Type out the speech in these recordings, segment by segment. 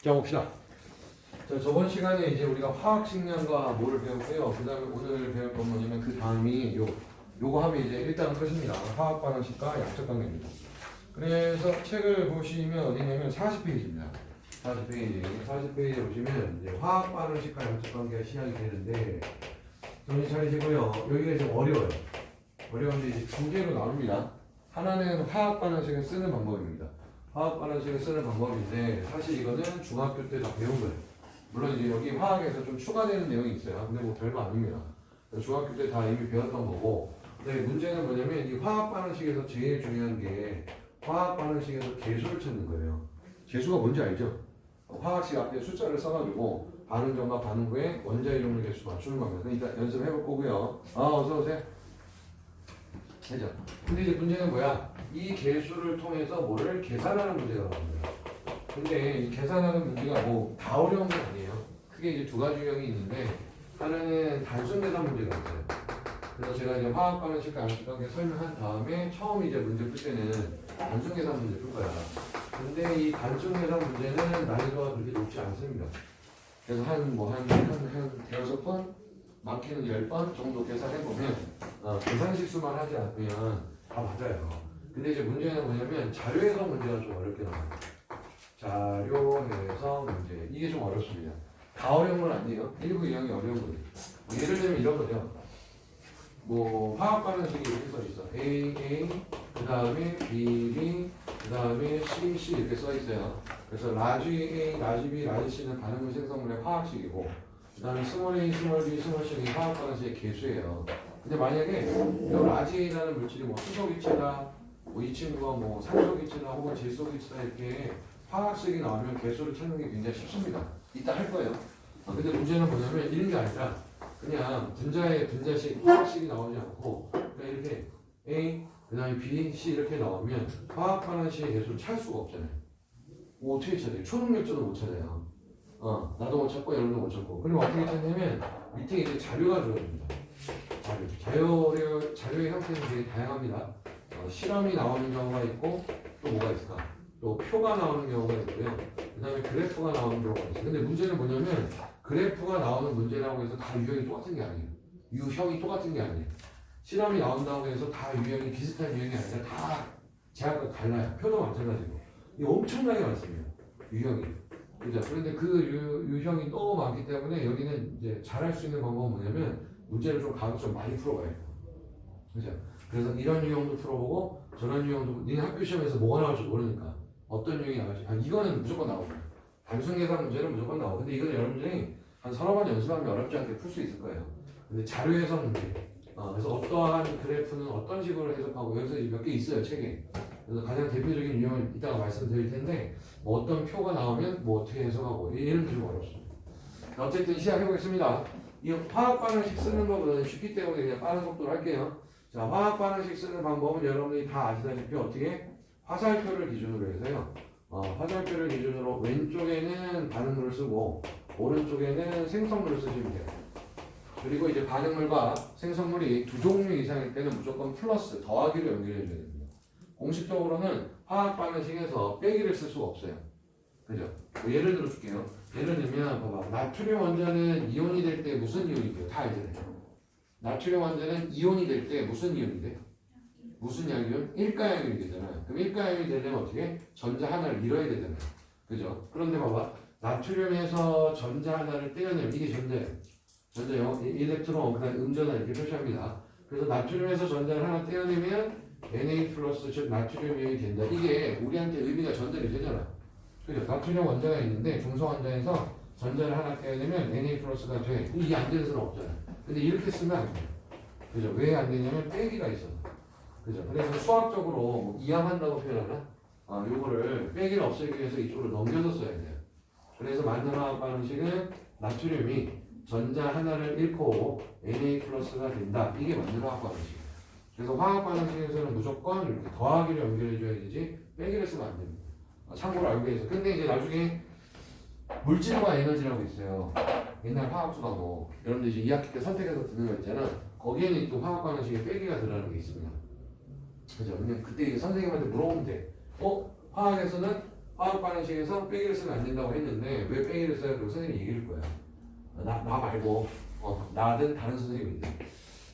자, 봅시다. 자, 저번 시간에 이제 우리가 화학식량과 뭐를 배웠고요. 그 다음에 오늘 배울 건 뭐냐면 그 다음이 요거 하면 이제 일단 끝입니다. 화학반응식과 약적관계입니다. 그래서 책을 보시면 어디냐면 40페이지입니다. 40페이지에 보시면 이제 화학반응식과 약적관계가 시작이 되는데 정신 차리시고요. 여기가 좀 어려워요. 어려운데 이제 두 개로 나눕니다. 하나는 화학반응식을 쓰는 방법입니다. 화학반응식을 쓰는 방법인데 사실 이거는 중학교 때 다 배운 거예요. 물론 이제 여기 화학에서 좀 추가되는 내용이 있어요. 근데 뭐 별거 아닙니다. 중학교 때 다 이미 배웠던 거고. 근데 문제는 뭐냐면 이 화학반응식에서 제일 중요한 게 화학반응식에서 계수를 찾는 거예요. 계수가 뭔지 알죠? 화학식 앞에 숫자를 써가지고 반응 전과 반응 후에 원자 이동률 계수 맞추는 겁니다. 일단 연습해볼 거고요. 어서 오세요. 되죠? 근데 이제 문제는 뭐야? 이 계수를 통해서 뭐를 계산하는 문제가 나옵니다. 근데 이 계산하는 문제가 뭐 다 어려운 건 아니에요. 크게 이제 두 가지 유형이 있는데 하나는 단순 계산 문제가 있어요. 그래서 제가 이제 화학 반응식과 양식관계 설명한 다음에 처음 이제 문제 풀 때는 단순 계산 문제 풀 거야. 근데 이 단순 계산 문제는 난이도가 그렇게 높지 않습니다. 그래서 한 대여섯 번, 많게는 10번 정도 계산해보면 계산 실수만 하지 않으면 다 맞아요. 근데 이제 문제는 뭐냐면 자료해석 문제가 좀 어렵게 나와요. 자료해석 문제 이게 좀 어렵습니다. 다 어려운 건 아니에요. 1부 유형이 어려운 거예요. 예를 들면 이런 거죠. 뭐 화학 반응식이 이렇게 써 있어. A, 그 다음에 B, B, 그 다음에 C, C 이렇게 써 있어요. 그래서 라지 A, 라지 B, 라지 C는 반응물 생성물의 화학식이고, 그 다음에 스몰 A, 스몰 B, 스몰 C는 화학 반응식의 개수예요. 근데 만약에 이 라지 A라는 물질이 뭐 수소기체다, 뭐 이 친구가 뭐 산소기체다 혹은 질소기체다 이렇게 화학식이 나오면 개수를 찾는 게 굉장히 쉽습니다. 이따 할 거예요. 근데 문제는 뭐냐면 이런 게 아니라 그냥 분자의 분자식 화학식이 나오지 않고 그냥 이렇게 A, 그 다음에 B, C 이렇게 나오면 화학 반응식의 개수를 찾을 수가 없잖아요. 뭐 어떻게 찾아요? 초능력자도 못 찾아요. 나도 못 찾고 여러분도 못 찾고. 그럼 어떻게 찾냐면 밑에 이제 자료가 주어집니다. 자료의 형태는 되게 다양합니다. 실험이 나오는 경우가 있고 또 뭐가 있을까? 또 표가 나오는 경우가 있고요. 그 다음에 그래프가 나오는 경우가 있어요. 근데 문제는 뭐냐면 그래프가 나오는 문제라고 해서 다 유형이 똑같은 게 아니에요. 유형이 똑같은 게 아니에요. 실험이 나온다고 해서 다 유형이 비슷한 유형이 아니라 다 제약과 달라요. 표도 마찬가지고. 이게 엄청나게 많습니다. 유형이. 그죠? 그런데 그 유형이 너무 많기 때문에 여기는 이제 잘할 수 있는 방법은 뭐냐면 문제를 좀 가급적 많이 풀어봐야 돼요. 그죠? 그래서 이런 유형도 풀어보고 저런 유형도 니네 학교 시험에서 뭐가 나올지 모르니까 어떤 유형이 나올지 이거는 무조건 나옵니다. 단순 계산 문제는 무조건 나오고 근데 이거는 여러분들이 한 서너 번 연습하면 어렵지 않게 풀 수 있을 거예요. 근데 자료 해석 문제. 그래서 어떠한 그래프는 어떤 식으로 해석하고 여기서 몇 개 있어요 책에. 그래서 가장 대표적인 유형을 이따가 말씀드릴 텐데 뭐 어떤 표가 나오면 뭐 어떻게 해석하고 이런 게 좀 어렵습니다. 어쨌든 시작해 보겠습니다. 이 화학 반응식 쓰는 것보다는 쉽기 때문에 그냥 빠른 속도로 할게요. 자, 화학 반응식 쓰는 방법은 여러분들이 다 아시다시피 어떻게 화살표를 기준으로 해서요. 화살표를 기준으로 왼쪽에는 반응물을 쓰고 오른쪽에는 생성물을 쓰시면 돼요. 그리고 이제 반응물과 생성물이 두 종류 이상일 때는 무조건 플러스 더하기로 연결해 줘야 됩니다. 공식적으로는 화학 반응식에서 빼기를 쓸 수가 없어요. 그죠? 뭐 예를 들어 줄게요. 예를 들면 봐봐. 나트륨 원자는 이온이 될 때 무슨 이온이 돼요? 다 알잖아요. 나트륨 원자는 이온이 될 때 무슨 이온이 돼요? 무슨 양이온? 일가양이온이 되잖아요. 그럼 일가양이온이 되려면 어떻게? 전자 하나를 잃어야 되잖아요. 그죠? 그런데 봐봐. 나트륨에서 전자 하나를 떼어내면 이게 전자예요. 전자 일렉트론, 그 다음에 음전화 이렇게 표시합니다. 그래서 나트륨에서 전자를 하나 떼어내면 Na 플러스 즉 나트륨 이온이 된다. 이게 우리한테 의미가 전달이 되잖아. 그죠? 나트륨 원자가 있는데 중성 원자에서 전자를 하나 떼어내면 Na 플러스가 돼. 이게 안 되는 수는 없잖아. 근데 이렇게 쓰면 안 돼. 그죠? 왜 안 되냐면 빼기가 있어서. 그죠? 그래서 수학적으로 뭐 이항한다고 표현하나? 요거를 빼기를 없애기 위해서 이쪽으로 넘겨서 써야 돼요. 그래서 만능 화학 반응식은 나트륨이 전자 하나를 잃고 Na 플러스가 된다. 이게 만능 화학 반응식이에요. 그래서 화학 반응식에서는 무조건 이렇게 더하기를 연결해줘야 되지 빼기를 쓰면 안 됩니다. 참고로 알고 계세요. 근데 이제 나중에 물질과 에너지라고 있어요. 옛날 화학수가고 여러분들 이제 2학기 때 선택해서 듣는 거 있잖아. 거기에는 또 화학 반응식에 빼기가 들어가는 게 있습니다. 그죠? 그냥 그때 이제 선생님한테 물어보면 돼. 화학에서는 화학 반응식에서 빼기를 쓰면 안 된다고 했는데 왜 빼기를 써야 되고 선생님이 얘기해 줄 거야. 나 말고 나든 다른 선생님이든.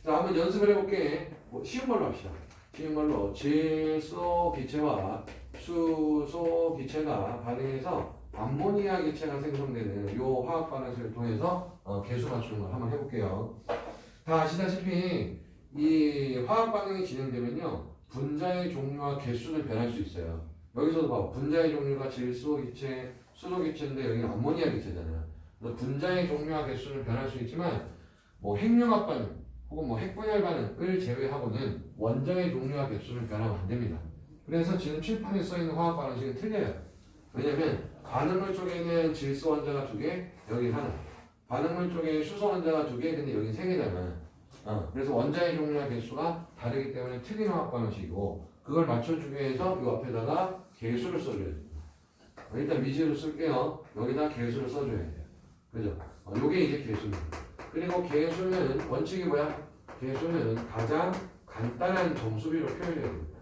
자, 한번 연습을 해볼게. 뭐 쉬운 걸로 합시다. 쉬운 걸로 질소 기체와 수소 기체가 반응해서 암모니아 기체가 생성되는 요 화학 반응식을 통해서 계수 맞추는 걸 한번 해볼게요. 다 아시다시피 이 화학 반응이 진행되면요 분자의 종류와 개수는 변할 수 있어요. 여기서도 봐, 분자의 종류가 질소 기체, 수소 기체인데 여기는 암모니아 기체잖아요. 그래서 분자의 종류와 개수는 변할 수 있지만 뭐 핵융합 반응 혹은 뭐 핵분열 반응을 제외하고는 원자의 종류와 개수는 변하면 안 됩니다. 그래서 지금 칠판에 써 있는 화학 반응식은 틀려요. 왜냐면 반응물 쪽에는 질소 원자가 2개, 여기 하나. 반응물 쪽에 수소 원자가 2개, 근데 여기 3개잖아. 그래서 원자의 종류와 개수가 다르기 때문에 틀린 화학 반응식이고 그걸 맞춰주기 위해서 이 앞에다가 개수를 써줘야 됩니다. 일단 미지로 쓸게요. 여기다 개수를 써줘야 돼요. 그죠? 요게 이제 개수입니다. 그리고 개수는 원칙이 뭐야? 개수는 가장 간단한 정수비로 표현해야 됩니다.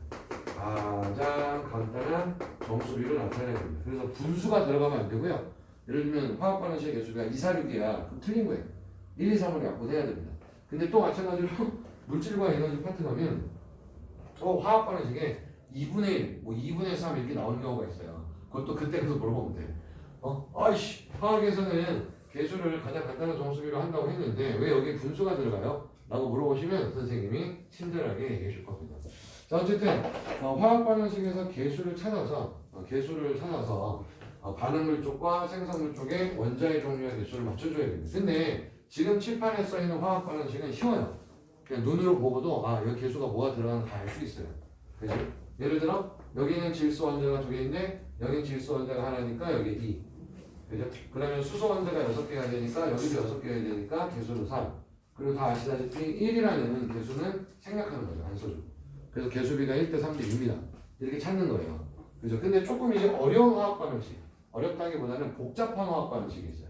가장 간단한 정수비로 나타내야 됩니다. 그래서 분수가 들어가면 안 되고요. 예를 들면 화학 반응식의 개수가 2, 4, 6이야. 그럼 틀린 거예요. 1, 2, 3을 약분해야 됩니다. 근데 또 마찬가지로 물질과 에너지 파트 가면 화학 반응식에 2분의 1, 뭐 2분의 3 이렇게 나오는 경우가 있어요. 그것도 그때 가서 물어보면 돼. 아이씨, 화학에서는 개수를 가장 간단한 정수비로 한다고 했는데 왜 여기 분수가 들어가요? 라고 물어보시면 선생님이 친절하게 얘기해 줄 겁니다. 자, 어쨌든 화학 반응식에서 개수를 찾아서 반응물 쪽과 생성물 쪽에 원자의 종류와 개수를 맞춰줘야 됩니다. 근데 지금 칠판에 써 있는 화학 반응식은 쉬워요. 그냥 눈으로 보고도 여기 개수가 뭐가 들어가는지 다 알 수 있어요. 그죠? 예를 들어 여기는 질소 원자가 2개인데 여기는 질소 원자가 하나니까 여기 2. 그죠? 그러면 수소 원자가 6개가 되니까 여기도 6개가 되니까 개수는 3. 그리고 다 아시다시피 1이라는 개수는 생략하는 거죠. 안 써주고. 그래서 개수비가 1대 3대 6이다. 이렇게 찾는 거예요. 그죠? 근데 조금 이제 어려운 화학 반응식. 어렵다기보다는 복잡한 화학 반응식이 있어요.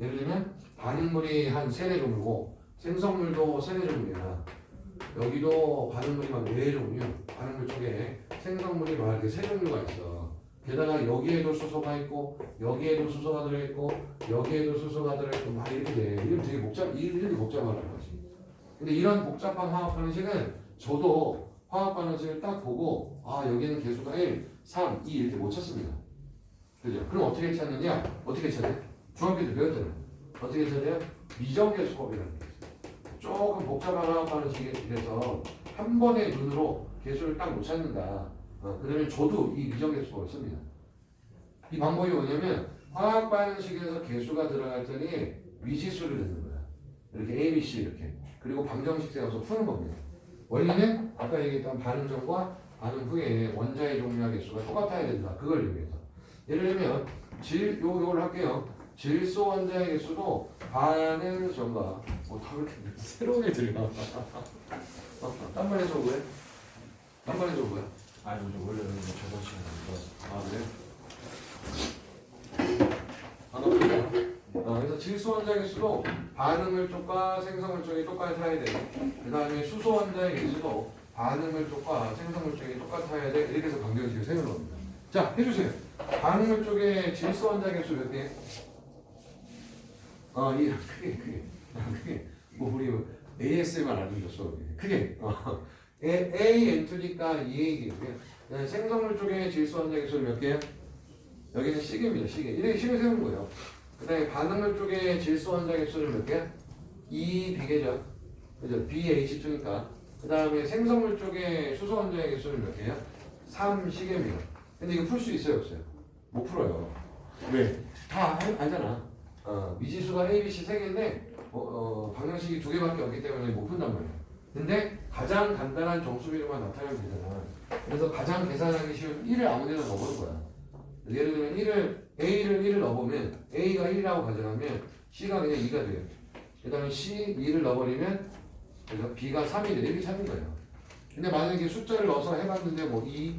예를 들면 반응물이 한 3, 4종류고 생성물도 3, 4종류야. 여기도 반응물이 막 4종류. 반응물 쪽에 생성물이 막 이렇게 3종류가 있어. 게다가 여기에도 수소가 있고 여기에도 수소가 들어있고 여기에도 수소가 들어있고 막 이렇게 돼. 이름 되게 이름이 복잡하다는 거지. 근데 이런 복잡한 화학 반응식은 저도 화학 반응식을 딱 보고 여기는 개수가 1, 3, 2 이렇게 못 찾습니다. 그죠? 그럼 어떻게 찾느냐? 어떻게 찾아요? 중학교 때 배웠잖아요. 어떻게 찾아요? 미정개수법이라는 게 있어요. 조금 복잡한 화학 반응식에서 한 번의 눈으로 개수를 딱 못 찾는다. 그러면 저도 이 미정개수법을 씁니다. 이 방법이 뭐냐면 화학 반응식에서 개수가 들어갈 때는 미지수를 넣는 거야. 이렇게 A, B, C 이렇게. 그리고 방정식 세워서 푸는 겁니다. 원리는 아까 얘기했던 반응 전과 반응 후에 원자의 종류와 개수가 똑같아야 된다. 그걸 의미해서. 예를 들면 요걸 할게요. 질소 원자의 개수도 반응 전과 다 그렇게 새로운 애들이 나와. 딴 말 해줘 왜? 딴 말 해줘 뭐야? 요즘 원래는 저번 시간에 그래? 반갑습니다. 그래서 질소 원자의 개수도 반응물 쪽과 생성물 쪽이 똑같아야 돼. 그 다음에 수소 원자의 개수도 반응물 쪽과 생성물 쪽이 똑같아야 돼. 이렇게 해서 방정식을 세우는 겁니다. 자, 해주세요. 반응물 쪽에 질소 원자의 개수 몇 개? 크게. 뭐 우리 AS만 안 들렸어. 크게. A N2니까 2A이고요. 생성물 쪽에 질소 원자 개수 몇 개요? 여기는 C개입니다. C개. 이렇게 C를 세우는 거예요. 그 다음에 반응물 쪽에 질소 원자 개수는 몇 개야? 2B개죠. 그죠? BH2니까. 그 다음에 생성물 쪽에 수소 원자 개수는 몇 개야? 3C개입니다. 근데 이거 풀 수 있어요? 없어요? 못 풀어요. 왜? 다 알잖아. 미지수가 A, B, C 3개인데 방정식이 2개밖에 없기 때문에 못 푼단 말이야. 근데 가장 간단한 정수비로만 나타내면 되잖아. 그래서 가장 계산하기 쉬운 1을 아무 데나 넣어보는 거야. 예를 들면 A를 1을 넣어보면 A가 1이라고 가정하면 C가 그냥 2가 돼요. 그 다음에 C 2를 넣어버리면 그래서 B가 3이 돼. 이렇게 찾는 거예요. 근데 만약에 숫자를 넣어서 해봤는데 뭐 2,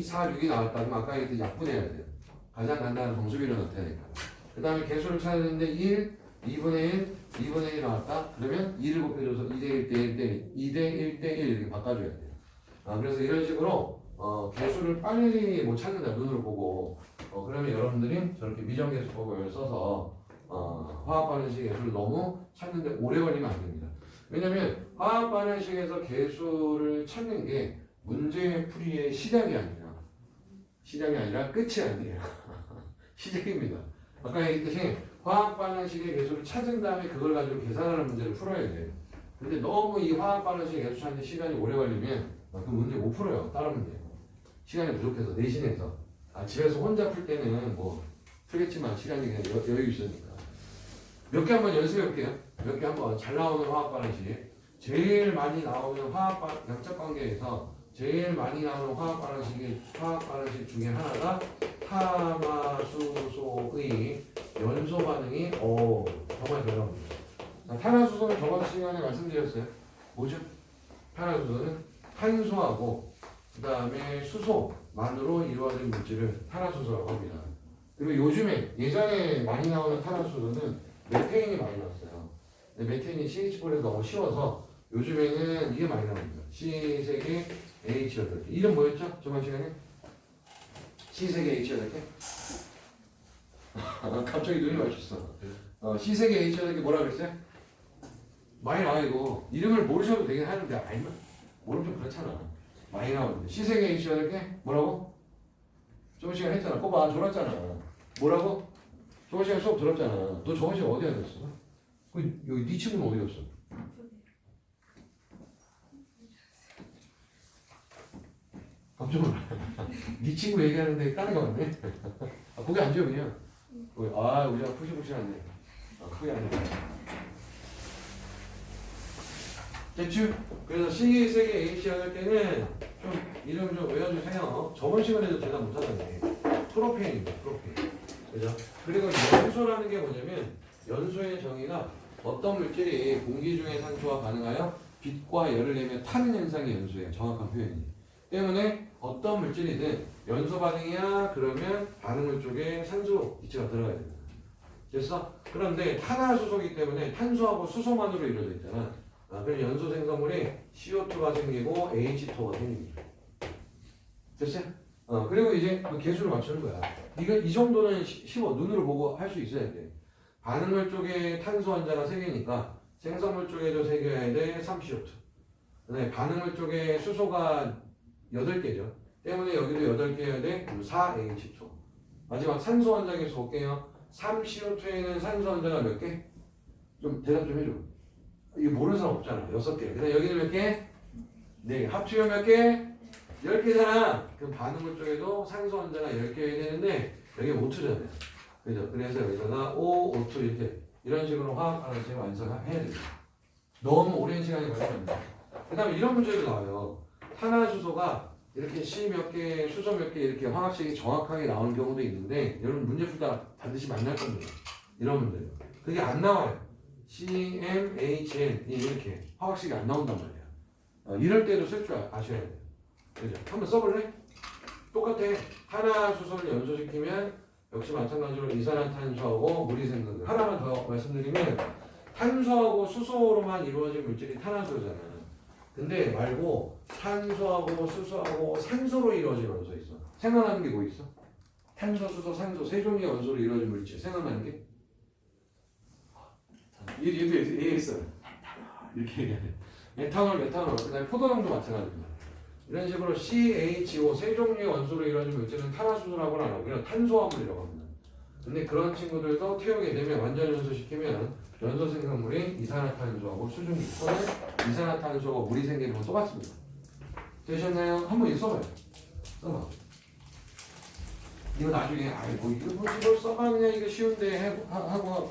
4, 6이 나왔다. 그럼 아까 얘기했듯이 약분해야 돼요. 가장 간단한 정수비로 나타내니까. 그 다음에 개수를 찾았는데 1, 2분의 1, 2분의 1 나왔다? 그러면 2를 곱해줘서 2대 1대 1대 2대 1대 1 이렇게 바꿔줘야 돼요. 그래서 이런 식으로 개수를 빨리 못 찾는다 눈으로 보고 그러면 여러분들이 저렇게 미정계수법을 써서 화학 반응식 개수를 너무 찾는데 오래 걸리면 안 됩니다. 왜냐면 화학 반응식에서 개수를 찾는 게 문제 풀이의 시작이 아니라 끝이 아니에요. 시작입니다. 아까 얘기했듯이 화학 반응식의 개수를 찾은 다음에 그걸 가지고 계산하는 문제를 풀어야 돼요. 근데 너무 이 화학 반응식 개수 찾는 시간이 오래 걸리면 그 문제 못 풀어요. 다른 문제. 시간이 부족해서 내신해서 집에서 혼자 풀 때는 뭐 풀겠지만 시간이 그냥 여유 있으니까 몇 개 한번 연습해 볼게요. 몇 개 한번 잘 나오는 화학 반응식 제일 많이 나오는 양적 관계에서 제일 많이 나오는 화학 반응식 중에 하나가 탄화수소의 연소 반응이 정말 대단합니다. 탄화수소는 저번 시간에 말씀드렸어요. 뭐죠? 탄화수소는 탄소하고 그 다음에 수소만으로 이루어진 물질을 탄화수소라고 합니다. 그리고 예전에 많이 나오는 탄화수소는 메테인이 많이 나왔어요. 근데 메테인이 CH4에서 너무 쉬워서 요즘에는 이게 많이 나옵니다. C3개 H8개. 이름 뭐였죠? 저번 시간에? C3개 H8개? 갑자기 눈이 마주쳤어. C3개 H8개 뭐라 그랬어요? 많이 나와 이거. 이름을 모르셔도 되긴 하는데 알면 모르면 좀 그렇잖아. 많이 나오는데 C3개 H8개 뭐라고? 저번 시간에 했잖아. 꼬봐 졸았잖아. 뭐라고? 저번 시간에 수업 들었잖아. 너 저번 시간에 어디 앉았어? 여기 네 친구는 어디 갔어? 깜짝 놀라. 네 친구 얘기하는데 까는 거 같네. 거기 앉아 그냥. 우리가 푸시푸시하네. 크게 앉아. 됐죠? 그래서 C3개 H8개는 좀 이름 좀 외워주세요. 저번 시간에도 제가 못하던데. 프로페인입니다. 프로페인. 그죠? 그리고 연소라는 게 뭐냐면 연소의 정의가 어떤 물질이 공기 중의 산소와 반응하여 빛과 열을 내며 타는 현상이 연소예요. 정확한 표현이. 때문에 어떤 물질이든 연소 반응이야 그러면 반응물 쪽에 산소 기체가 들어가야 됩니다. 됐어? 그런데 탄화수소이기 때문에 탄소하고 수소만으로 이루어져 있잖아. 그럼 연소 생성물에 CO2가 생기고 H2가 생깁니다. 됐어요? 그리고 이제 그 개수를 맞추는 거야. 이 정도는 쉬워. 눈으로 보고 할 수 있어야 돼. 반응물 쪽에 탄소 환자가 3개니까 생성물 쪽에도 새겨야 돼. 3CO2. 그다음에 반응물 쪽에 수소가 8개죠. 때문에 여기도 8개 해야 돼. 그리고 4H2. 마지막 산소 환자 개수 볼게요. 3CO2에는 산소 환자가 몇 개? 좀 대답 좀 해줘. 이거 모르는 사람 없잖아. 6개. 그다음 여기는 몇 개? 4개. 합치면 몇 개? 10개잖아. 그럼 반응물 쪽에도 산소 환자가 10개 해야 되는데 여기 5투잖아요. 그죠? 그래서 여기다가 O, O2 이렇게 이런 식으로 화학 반응식을 완성해야 됩니다. 너무 오랜 시간이 걸립니다. 그 다음에 이런 문제도 나와요. 탄화수소가 이렇게 C 몇 개, 수소 몇 개 이렇게 화학식이 정확하게 나오는 경우도 있는데 여러분 문제 풀다 반드시 만날 겁니다. 이런 문제요. 그게 안 나와요. CmHn 이렇게 화학식이 안 나온단 말이야. 이럴 때도 쓸 줄 아셔야 돼요. 그죠? 한번 써볼래? 똑같아. 탄화수소를 연소시키면 역시 마찬가지로 이산화탄소하고 물이 생성돼. 하나만 더 말씀드리면 탄소하고 수소로만 이루어진 물질이 탄화수소잖아. 근데 말고 탄소하고 수소하고 산소로 이루어진 원소 있어. 생각나는 게 뭐 있어? 탄소, 수소, 산소 세 종류의 원소로 이루어진 물질 생각나는 게? 얘도 있어. 이렇게 얘기하네. 에탄올, 메탄올, 그다음에 포도당도 마찬가지입니다. 이런 식으로 CHO 세 종류의 원소로 이루어진 물질은 탄화수소라고는 안 하고 그냥 탄소화물이라고 합니다. 근데 그런 친구들도 태우게 되면 완전 연소시키면 연소 생성물이 이산화탄소하고 수증기 또는 이산화탄소하고 물이 생기는 건 똑같습니다. 되셨나요? 한번 이거 써봐요. 써봐. 이거 나중에 이거 써봐 그냥 이거 쉬운데 하고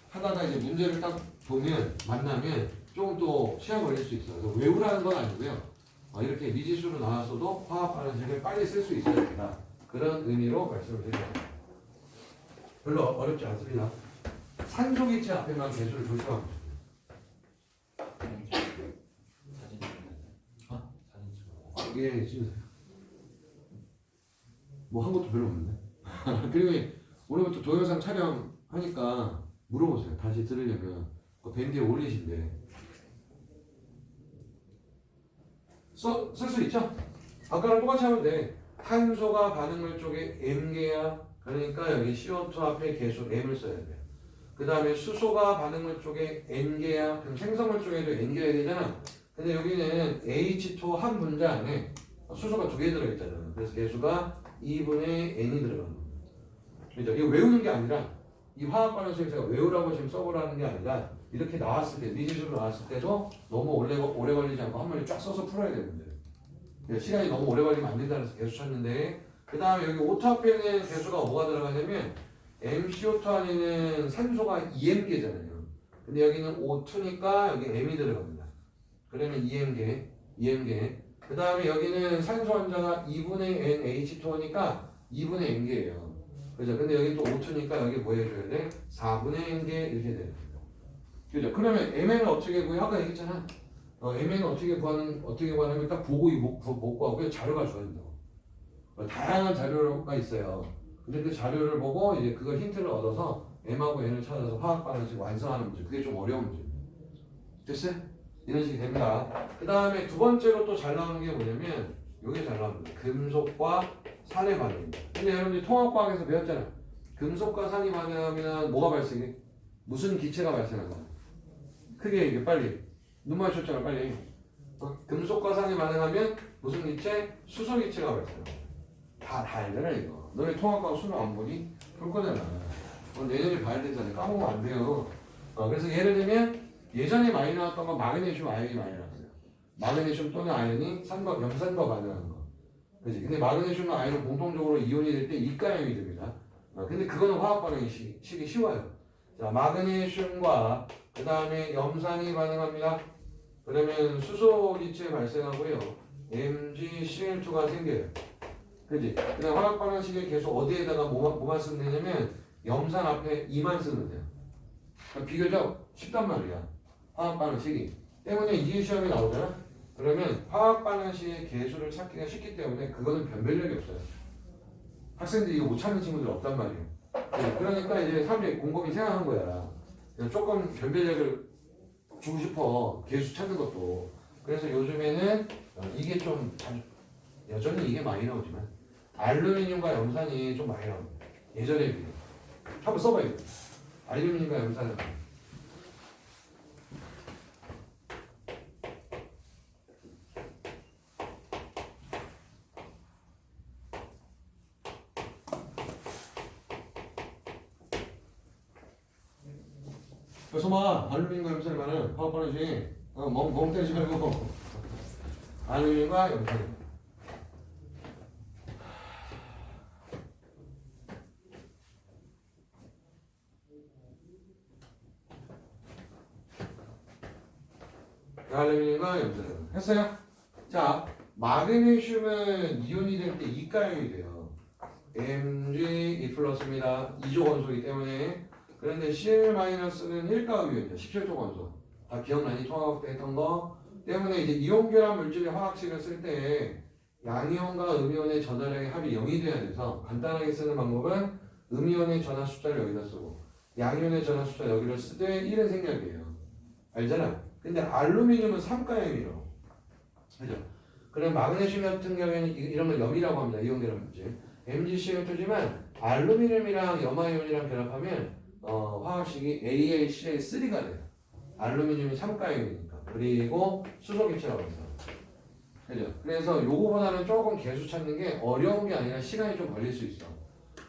하다가 이제 문제를 딱 보면 만나면 조금 또 시간 걸릴 수 있어요. 그래서 외우라는 건 아니고요. 이렇게 미지수로 나왔어도 화학 반응식을 빨리 쓸 수 있어야 된다. 그런 의미로 말씀을 드립니다. 별로 어렵지 않습니다. 산소 기체 앞에만 개수를 조심하고 예, 찍으세요. 뭐 한 것도 별로 없는데. 그리고 오늘부터 동영상 촬영하니까 물어보세요. 다시 들으려면 밴드에 올리신대. 쓸 수 있죠? 아까랑 똑같이 하면 돼. 탄소가 반응물 쪽에 M개야. 그러니까 여기 CO2 앞에 계수 M을 써야 돼. 그 다음에 수소가 반응물 쪽에 N개야. 그럼 생성물 쪽에도 N개야 되잖아. 근데 여기는 H2 한 분자 안에 수소가 2개 들어있잖아. 그래서 계수가 2분의 N이 들어가는 거야. 그죠? 이거 외우는 게 아니라 이 화학 반응식을 제가 외우라고 지금 써보라는 게 아니라 이렇게 나왔을 때, 미지수로 나왔을 때도 너무 오래 걸리지 않고 한 번에 쫙 써서 풀어야 되는데 시간이 너무 오래 걸리면 안 된다는 해서 계수 찾는데 그 다음에 여기 O2 앞에 있는 계수가 뭐가 들어가냐면 MCO2 안에는 산소가 2M개잖아요. 근데 여기는 O2니까 여기 M이 들어갑니다. 그러면 2M개. 그 다음에 여기는 산소 원자가 2분의 NH2니까 2분의 N개예요. 그죠? 근데 여기 또 O2니까 여기 뭐 해줘야 돼? 4분의 N개 이렇게 돼요. 그죠? 그러면 Mn은 어떻게 구해? 아까 얘기했잖아. Mn은 어떻게 구하냐면 딱 보고 못 구하고 자료가 줘야 된다고. 다양한 자료가 있어요. 근데 그 자료를 보고 이제 그걸 힌트를 얻어서 M하고 N을 찾아서 화학 반응식 완성하는 문제. 그게 좀 어려운 문제. 됐어요? 이런 식이 됩니다. 그 다음에 두 번째로 또 잘 나오는 게 뭐냐면 이게 잘 나옵니다. 금속과 산의 반응입니다. 근데 여러분들이 통합과학에서 배웠잖아. 금속과 산이 반응하면 뭐가 발생해? 무슨 기체가 발생한다? 크게 얘기해 빨리. 눈 마주쳤잖아 빨리. 금속과 산이 반응하면 무슨 기체? 수소 기체가 발생한다. 다 알잖아 이거. 너네 통합과학 수능 안 보니? 볼 거잖아. 내년에 봐야 되잖아. 까먹으면 안 돼요. 그래서 예를 들면 예전에 많이 나왔던 건 마그네슘 아연이 많이 나왔어요. 마그네슘 또는 아연이 염산과 반응하는 거. 그치? 근데 마그네슘과 아연은 공통적으로 이온이 될 때 이가연이 됩니다. 근데 그거는 화학 반응이 시기 쉬워요. 자, 마그네슘과 그 다음에 염산이 반응합니다. 그러면 수소 기체 발생하고요. MgCl2가 생겨요. 그지? 그다음 화학 반응식에 계속 어디에다가 뭐만 쓰면 되냐면 염산 앞에 2만 쓰면 돼요. 그러니까 비교적 쉽단 말이야. 화학 반응식이. 때문에 이게 시험에 나오잖아. 그러면 화학 반응식의 계수를 찾기가 쉽기 때문에 그거는 변별력이 없어요. 학생들이 이거 못 찾는 친구들 없단 말이에요. 그러니까 이제 사람들이 곰곰이 생각한 거야. 조금 변별력을 주고 싶어. 계수 찾는 것도. 그래서 요즘에는 이게 좀 여전히 이게 많이 나오지만 알루미늄과 염산이 좀 많이 나옵니다. 예전에 비해. 한번 써봐요. 알루미늄과 염산은. 그래서 막 알루미늄과 염산이 많은 화학 반응식 멍 때리지 말고 알루미늄과 염산입니다. 알루미늄과 염산 했어요? 자, 마그네슘은 이온이 될 때 이가연이 돼요. Mg2 플러스입니다. 2조 원소이기 때문에. 그런데 Cl-는 1가음이온이에요. 17조 원소. 다 기억나니? 통화학 때 했던 거. 때문에 이제 이온결합 물질의 화학식을 쓸 때 양이온과 음이온의 전하량의 합이 0이 돼야 돼서 간단하게 쓰는 방법은 음이온의 전하 숫자를 여기다 쓰고 양이온의 전하 숫자 여기를 쓰되 1은 생략이에요. 알잖아? 근데 알루미늄은 3가연이에요. 그죠? 그럼 마그네슘 같은 경우에는 이런 걸 염이라고 합니다. 이온결합 물질. MgCl2지만 알루미늄이랑 염화이온이랑 결합하면 화학식이 AlCl3가 돼요. 알루미늄이 3가연이니까. 그리고 수소 기체라고 해서. 그죠? 그래서 요거보다는 조금 계수 찾는 게 어려운 게 아니라 시간이 좀 걸릴 수 있어.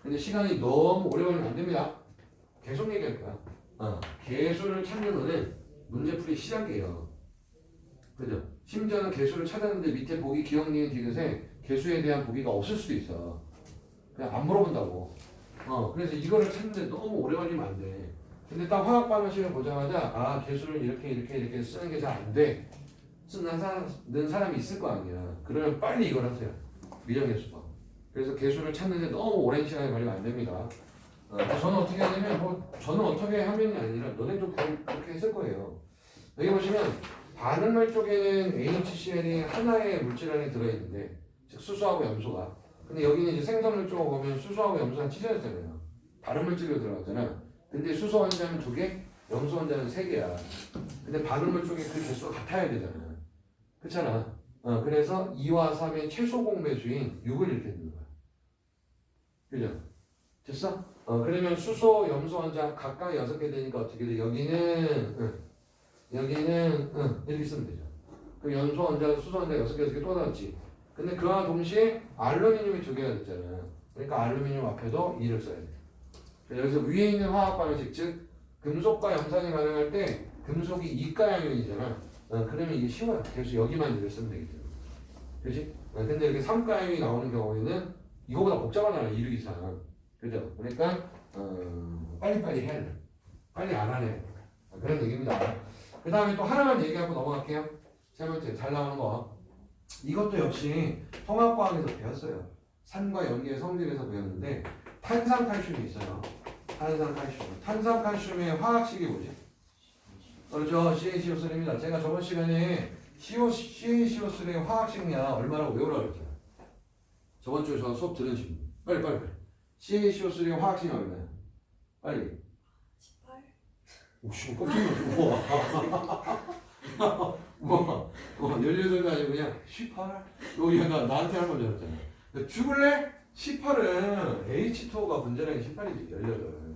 근데 시간이 너무 오래 걸리면 안 됩니다. 계속 얘기할 거야. 계수를 찾는 거는 문제풀이 시작이에요. 그죠? 심지어는 계수를 찾았는데 밑에 보기 기억, 니은, 디귿에 계수에 대한 보기가 없을 수도 있어. 그냥 안 물어본다고. 그래서 이거를 찾는데 너무 오래 걸리면 안 돼. 근데 딱 화학 반응식을 보자마자 계수를 이렇게 쓰는 게 잘 안 돼. 쓰는 사람이 있을 거 아니야. 그러면 빨리 이걸 하세요. 미정계수법. 그래서 계수를 찾는데 너무 오랜 시간이 걸리면 안 됩니다. 저는 어떻게 하냐면 저는 어떻게 하면이 아니라 너네도 그렇게 했을 거예요. 여기 보시면 반응물 쪽에는 HCl이 하나의 물질 안에 들어있는데 즉 수소하고 염소가. 근데 여기는 이제 생성물 쪽으로 보면 수소하고 염소가 찢어졌잖아요. 다른 물질로 들어갔잖아. 근데 수소 원자는 2개, 염소 원자는 3개야. 근데 반응물 쪽에 그 개수가 같아야 되잖아. 그렇잖아. 그래서 2와 3의 최소 공배수인 6을 이렇게 넣는 거야. 그죠? 됐어? 그러면 수소, 염소 원자 각각 6개 되니까 어떻게 돼? 여기는 이렇게 쓰면 되죠. 그럼 염소 원자, 수소 원자 6개 또 나왔지. 근데 그와 동시에 알루미늄이 2개가 됐잖아. 그러니까 알루미늄 앞에도 2를 써야 돼. 여기서 위에 있는 화학 반응식, 즉 금속과 염산이 반응할 때 금속이 이가양이잖아. 그러면 이게 쉬워요. 그래서 여기만 2를 쓰면 되기 때문에. 그렇지? 근데 이렇게 3가양이 나오는 경우에는 이거보다 복잡하잖아. 1 이상. 그죠? 그러니까 빨리빨리 해야 돼. 빨리 안 하네. 그런 얘기입니다. 그 다음에 또 하나만 얘기하고 넘어갈게요. 세 번째 잘 나오는 거. 이것도 역시 통합과학에서 배웠어요. 산과 연기의 성질에서 배웠는데 탄산칼슘이 있어요. 탄산칼슘의 화학식이 뭐지? 그렇죠. CaCO3입니다. 제가 저번 시간에 CaCO3의 화학식량 얼마라고 외우라고 했잖아요. 저번 주에 저 수업 들은 친구. 빨리. CaCO3의 화학식량 얼마야? 빨리. 18. 오씨, 깜짝 놀랐어. 우와. 18도 아니고 그냥 18? 여기가 나한테 한 건 줄 알았잖아. 죽을래? 18은 H2O가 분자량이 18이지, 18.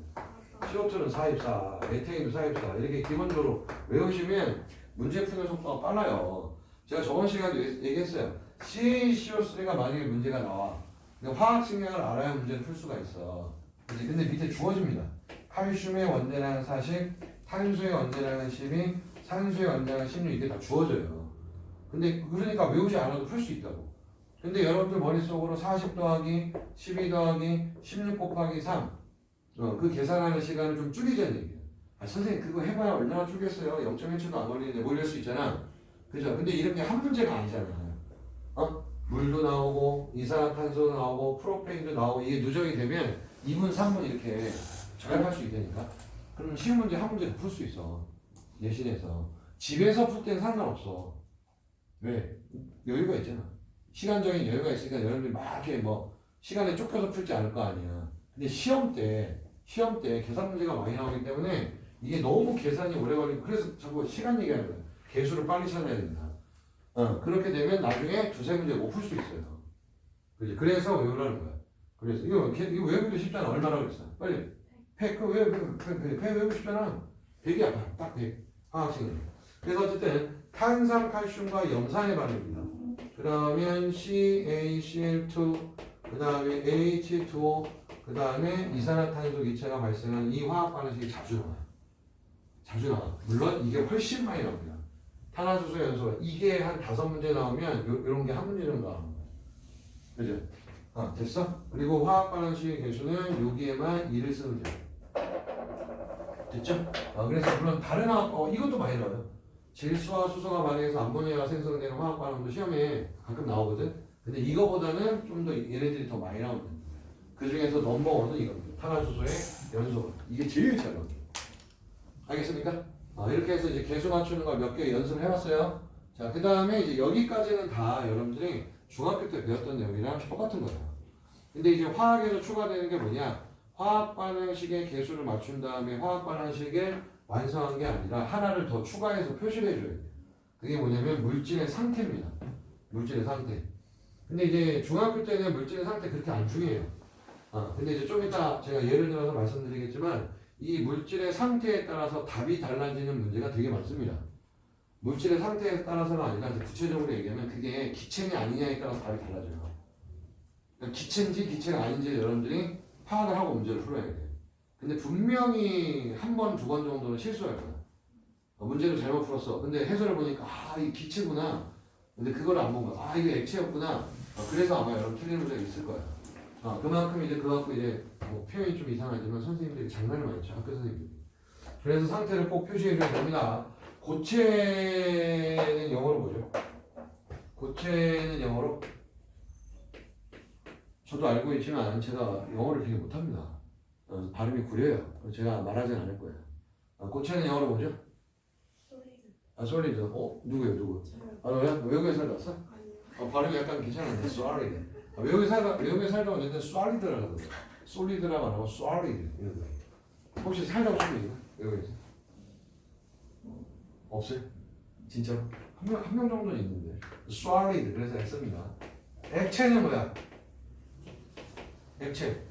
CO2는 44, 메테인도 44. 이렇게 기본적으로 외우시면 문제 푸는 속도가 빨라요. 제가 저번 시간에 얘기했어요. CaCO3가 만약에 문제가 나와. 근데 화학 식량을 알아야 문제를 풀 수가 있어. 근데 밑에 주어집니다. 칼슘의 원자량은 40, 탄수의 원자량은 12, 산수의 원자량은 16 이게 다 주어져요. 근데 그러니까 외우지 않아도 풀 수 있다고. 근데 여러분들 머릿속으로 40 더하기 12 더하기 16 곱하기 3 그 계산하는 시간을 좀 줄이자는 얘기예요. 선생님 그거 해봐야 얼마나 줄겠어요. 0.1초도 안 걸리는데 뭐 이럴 수 있잖아. 그죠? 근데 이런 게 한 문제가 아니잖아. 물도 나오고 이산화탄소도 나오고 프로페인도 나오고 이게 누적이 되면 2분 3분 이렇게 절약할 수 있다니까. 그러면 쉬운 문제 한 문제 더 풀 수 있어. 내신에서. 집에서 풀 때는 상관없어. 왜? 여유가 있잖아. 시간적인 여유가 있으니까 여러분들이 막 이렇게 뭐 시간에 쫓겨서 풀지 않을 거 아니야. 근데 시험 때 계산 문제가 많이 나오기 때문에 이게 너무 계산이 오래 걸리고 그래서 자꾸 시간 얘기하는 거야. 개수를 빨리 찾아야 된다. 그렇게 되면 나중에 두세 문제 못 풀 수 있어요. 그지? 그래서 외우라는 거야. 그래서 이거 외우기도 쉽잖아. 얼마나 그랬어? 빨리. 팩 외우고 싶잖아. 100이야. 딱 100. 화학식량. 그래서 어쨌든 탄산칼슘과 염산의 반응입니다. 그러면 CaCl2 그 다음에 H2O 그 다음에 이산화탄소 기체가 발생한 이 화학 반응식이 자주 나와. 물론 이게 훨씬 많이 나옵니다. 탄화수소 연소가 이게 한 5문제 나오면 이런 게 한 문제 정도 나오는 거야. 그죠? 됐어? 그리고 화학 반응식의 개수는 여기에만 2를 쓰면 돼요. 됐죠? 그래서 물론 다른 화학 이것도 많이 나와요. 질소와 수소가 반응해서 암모니아가 생성되는 화학 반응도 시험에 가끔 나오거든. 근데 이거보다는 좀 더 얘네들이 더 많이 나옵니다. 그 중에서 넘버원은 이겁니다. 탄화수소의 연소. 이게 제일 잘 나옵니다. 알겠습니까? 이렇게 해서 이제 개수 맞추는 걸 몇 개 연습을 해봤어요. 자, 그 다음에 이제 여기까지는 다 여러분들이 중학교 때 배웠던 내용이랑 똑같은 거예요. 근데 이제 화학에서 추가되는 게 뭐냐? 화학 반응식의 개수를 맞춘 다음에 화학 반응식을 완성한 게 아니라 하나를 더 추가해서 표시를 해줘야 돼요. 그게 뭐냐면 물질의 상태입니다. 물질의 상태. 근데 이제 중학교 때는 물질의 상태 그렇게 안 중요해요. 근데 이제 좀 이따 제가 예를 들어서 말씀드리겠지만 이 물질의 상태에 따라서 답이 달라지는 문제가 되게 많습니다. 물질의 상태에 따라서는 아니라 구체적으로 얘기하면 그게 기체냐 아니냐에 따라서 답이 달라져요. 그러니까 기체인지 기체가 아닌지 여러분들이 파악을 하고 문제를 풀어야 돼요. 근데 분명히 한 번, 두 번 정도는 실수할 거야. 문제를 잘못 풀었어. 근데 해설을 보니까 이 기체구나. 근데 그걸 안 본 거야. 이게 액체였구나. 그래서 아마 여러분 틀리는 문제가 있을 거야. 그만큼 이제 그거 갖고 이제 뭐 표현이 좀 이상하지만 선생님들이 장난을 많이 쳐. 학교 선생님들이. 그래서 상태를 꼭 표시해줘야 됩니다. 고체는 영어로 뭐죠? 고체는 영어로 저도 알고 있지만 제가 영어를 되게 못합니다. 발음이 구려요. 제가 말하진 않을 거예요. 고체는 영어로 뭐죠? 솔리드. 누구예요? 누구? 너야? 외국에 살다 왔어? 아니요. 발음이 약간 괜찮은데 솔리드. 외국에 살다 왔는데 솔리드라고 하거든요. 솔리드라고 안 하고 솔리드 이런 거. 혹시 살다 오신 분 있나? 외국에서? 없어요? 진짜로? 한 한 명 정도는 있는데. solid 그래서 X입니다. 액체는 뭐야? 액체.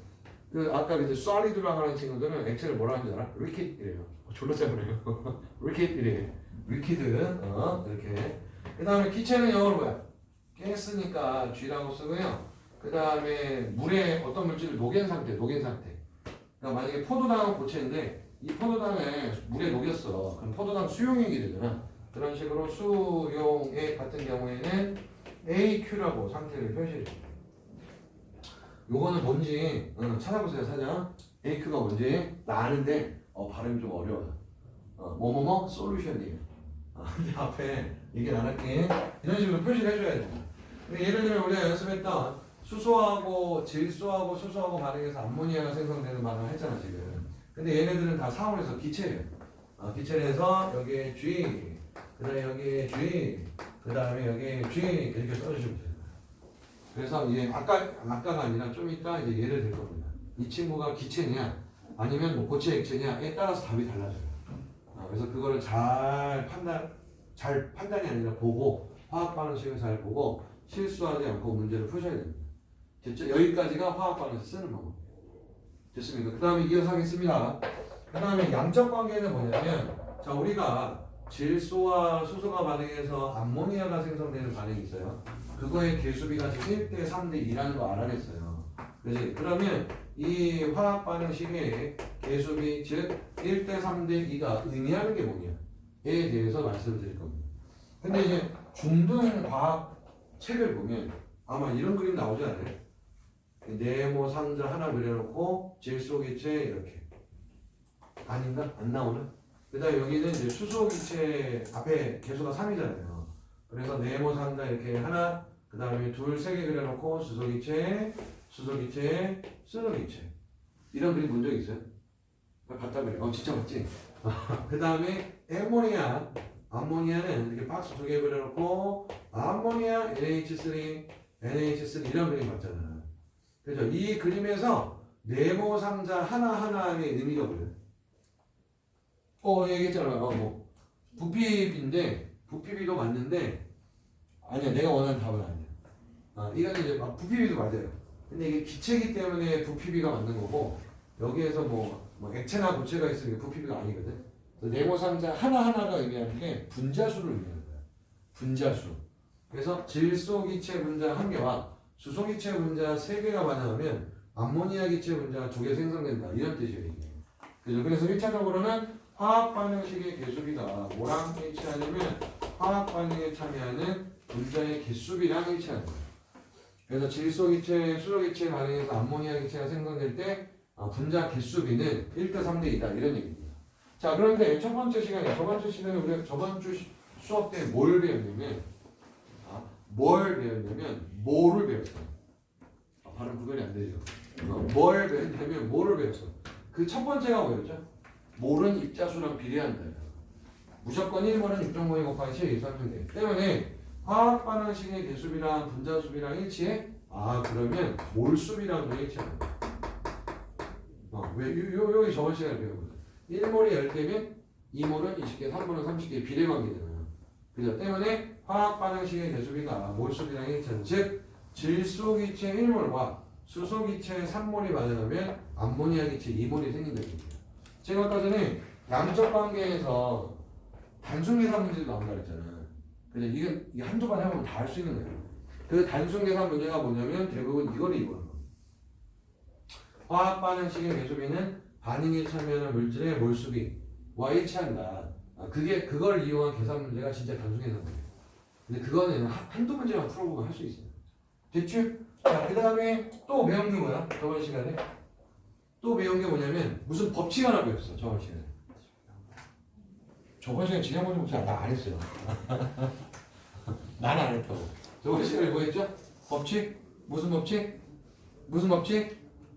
그 아까 이제 solid라고 하는 친구들은 액체를 뭐라 하는 줄 알아? liquid이래요. 졸라 짜증나요. liquid이래. liquid. 이렇게. 그 다음에 기체는 영어로 뭐야? 가스니까 G라고 쓰고요. 그 다음에 물에 어떤 물질을 녹인 상태. 그러니까 만약에 포도당 고체인데 이 포도당을 물에 녹였어. 그럼 포도당 수용액이 되잖아. 그런 식으로 수용액 같은 경우에는 AQ라고 상태를 표시해. 요거는 뭔지 찾아보세요. 살짝. AQ가 뭔지 나 아는데 발음이 좀 어려워요. 뭐뭐뭐 솔루션이에요. 근데 앞에 얘기는 안 할게. 이런 식으로 표시를 해줘야 돼. 근데 예를 들면 우리가 연습했던 수소하고 질소하고 수소하고 반응해서 암모니아가 생성되는 반응을 했잖아 지금. 근데 얘네들은 다 상온에서 기체예요. 기체를 해서 여기에 G, 그 다음에 여기에 G, 그 다음에 여기에 G 이렇게 써주시면 돼요. 그래서 이제 아까가 아니라 좀 이따 이제 예를 들 겁니다. 이 친구가 기체냐 아니면 뭐 고체 액체냐에 따라서 답이 달라져요. 그래서 그거를 잘 판단이 아니라 보고 화학 반응식을 잘 보고 실수하지 않고 문제를 푸셔야 됩니다. 됐죠? 여기까지가 화학 반응식 쓰는 방법. 됐습니까? 그 다음에 이어서 하겠습니다. 그 다음에 양적 관계는 뭐냐면 자 우리가 질소와 수소가 반응해서 암모니아가 생성되는 반응이 있어요. 그거의 개수비가 지금 1대 3대 2라는 거 알아냈어요. 그지? 그러면 이 화학 반응식의 개수비 즉 1대 3대 2가 의미하는 게 뭐냐에 대해서 말씀을 드릴 겁니다. 근데 이제 중등 과학 책을 보면 아마 이런 그림 나오지 않아요? 네모 상자 하나 그려놓고 질소 기체 이렇게 아닌가? 안 나오나? 그 다음에 여기는 이제 수소 기체 앞에 개수가 3이잖아요. 그래서 네모 상자 이렇게 하나 그 다음에 둘, 세 개 그려놓고 수소 기체 이런 그림 본 적 있어요? 봤다 그래. 진짜 봤지? 그 다음에 암모니아는 이렇게 박스 2개 그려놓고 암모니아 NH3 이런 그림 봤잖아. 그죠? 이 그림에서 네모 상자 하나하나의 의미가 뭐예요? 얘기했잖아. 뭐 부피비도 맞는데 아니야. 내가 원하는 답은 아니야. 이거는 이제 부피비도 맞아요. 근데 이게 기체이기 때문에 부피비가 맞는 거고 여기에서 뭐 액체나 고체가 있으니까 부피비가 아니거든. 네모 상자 하나하나가 의미하는 게 분자수를 의미하는 거야. 분자수. 그래서 질소 기체 분자 1개와 수소 기체 분자 3개가 반응하면 암모니아 기체 분자 2개 생성된다. 이런 뜻이에요. 이게. 그래서 1차적으로는 화학 반응식의 개수비가 뭐랑 일치하냐면 화학 반응에 참여하는 분자의 개수비랑 일치하는 거예요. 그래서 질소 기체, 수소 기체 반응에서 암모니아 기체가 생성될 때 분자 개수비는 1대 3대 2다. 이런 얘기입니다. 자, 그런데 저번 주 시간에 우리가 저번 주 수업 때 뭘 배웠냐면 뭐를 배웠어요. 발음 구별이 안 되죠. 뭘 배웠냐면 뭐를 배웠어. 그 첫 번째가 뭐였죠? 몰은 입자수랑 비례한다. 무조건 1몰은 6.52 곱하기 7 이상하면 돼. 때문에 화학 반응식의 개수비랑 분자수비랑 일치해? 그러면 몰수비랑도 일치하는 거야. 여기 저번 시간에 배웠거든. 1몰이 10개면 2몰은 20개, 3몰은 30개 비례관계잖아요. 그죠? 때문에 화학 반응식의 개수비가 몰수비랑 일치하는 즉 질소 기체 1몰과 수소 기체 3몰이 반응하면 암모니아 기체 2몰이 생긴다는 얘기예요. 제가 아까 전에 양적 관계에서 단순 계산 문제도 나온다 그랬잖아요. 근데 이게 한두 번 해보면 다 할 수 있는 거예요. 그 단순 계산 문제가 뭐냐면 대부분 이거를 이용하는 거예요. 화학 반응식의 개수비는 반응에 참여하는 물질의 몰수비와 일치한다. 그걸 이용한 계산 문제가 진짜 단순 계산 문제예요. 근데 그거는 한두 문제만 풀어보면 할 수 있어요. 됐죠? 자, 그 다음에 또 배운 게 뭐야? 저번 시간에 또 배운 게 뭐냐면 무슨 법칙 하나 배웠어. 저번 시간에. 저번 시간에 지난번에 무슨 나 안 했어요. 나는 안 했다고. 저번 시간에 뭐 했죠? 법칙? 무슨 법칙?